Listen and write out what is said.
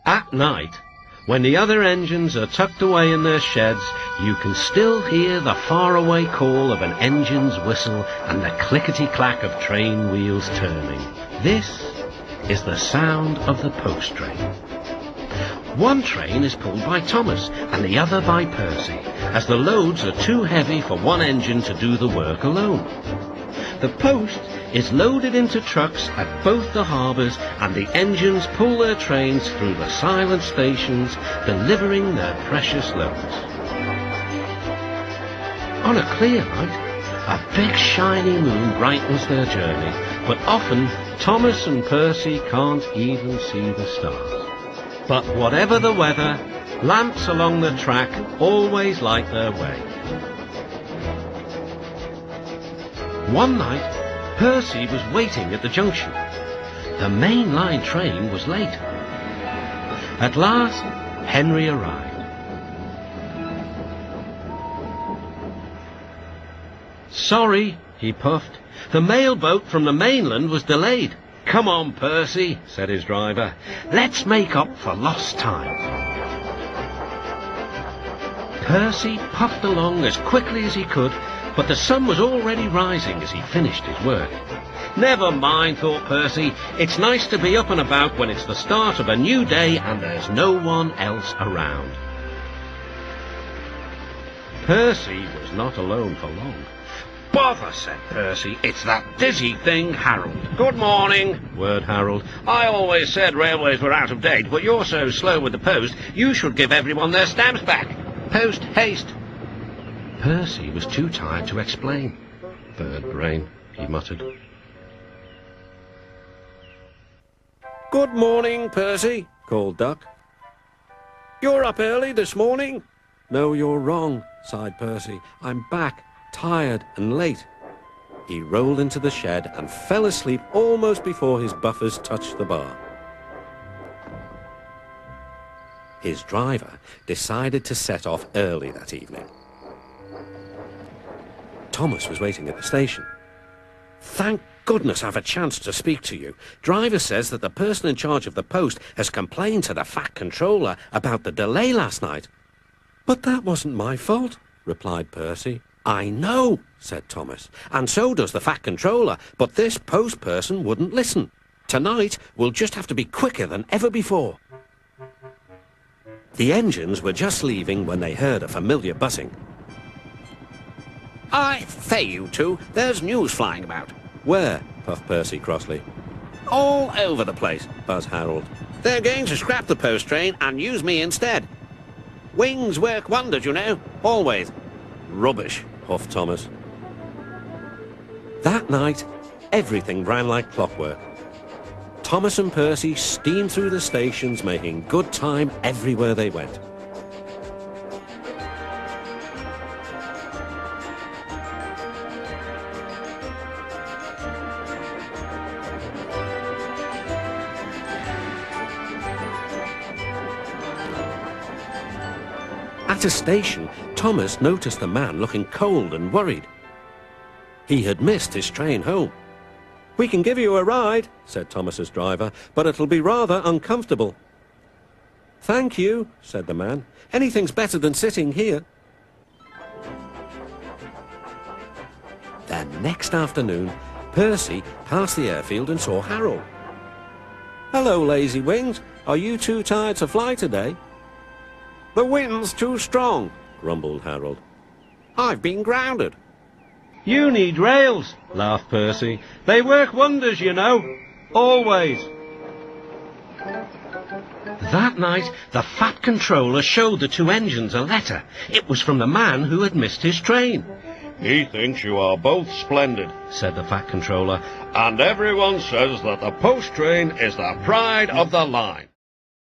At night, when the other engines are tucked away in their sheds, you can still hear the faraway call of an engine's whistle and the clickety-clack of train wheels turning. This is the sound of the post train. One train is pulled by Thomas and the other by Percy, as the loads are too heavy for one engine to do the work alone. The post is loaded into trucks at both the harbours, and the engines pull their trains through the silent stations, delivering their precious loads. On a clear night, a big shiny moon brightens their journey, but often Thomas and Percy can't even see the stars. But whatever the weather, lamps along the track always light their way. One night, Percy was waiting at the junction. The main line train was late. At last, Henry arrived. "Sorry," he puffed. "The mail boat from the mainland was delayed." "Come on, Percy," said his driver. "Let's make up for lost time." Percy puffed along as quickly as he could, but the sun was already rising as he finished his work. "Never mind," thought Percy. "It's nice to be up and about when it's the start of a new day and there's no one else around." Percy was not alone for long. "Bother," said Percy. "It's that dizzy thing, Harold." "Good morning," whirred Harold. "I always said railways were out of date, but you're so slow with the post, you should give everyone their stamps back. Post haste." Percy was too tired to explain. "Bird brain," he muttered. "Good morning, Percy," called Duck. "You're up early this morning?" "No, you're wrong," sighed Percy. "I'm back, tired and late." He rolled into the shed and fell asleep almost before his buffers touched the bar. His driver decided to set off early that evening. Thomas was waiting at the station. "Thank goodness I've a chance to speak to you. Driver says that the person in charge of the post has complained to the Fat Controller about the delay last night." "But that wasn't my fault," replied Percy. "I know," said Thomas, "and so does the Fat Controller, but this post person wouldn't listen. Tonight we'll just have to be quicker than ever before." The engines were just leaving when they heard a familiar buzzing. "I say, you two, there's news flying about." "Where?" puffed Percy crossly. "All over the place," buzzed Harold. "They're going to scrap the post train and use me instead. Wings work wonders, you know, always." "Rubbish," huffed Thomas. That night, everything ran like clockwork. Thomas and Percy steamed through the stations, making good time everywhere they went. At a station, Thomas noticed a man looking cold and worried. He had missed his train home. "We can give you a ride," said Thomas's driver, "but it'll be rather uncomfortable." "Thank you," said the man. "Anything's better than sitting here." The next afternoon, Percy passed the airfield and saw Harold. "Hello, lazy wings. Are you too tired to fly today?" "The wind's too strong," grumbled Harold. "I've been grounded." "You need rails," laughed Percy. "They work wonders, you know. Always." That night, the Fat Controller showed the two engines a letter. It was from the man who had missed his train. "He thinks you are both splendid," said the Fat Controller, "and everyone says that the post train is the pride of the line."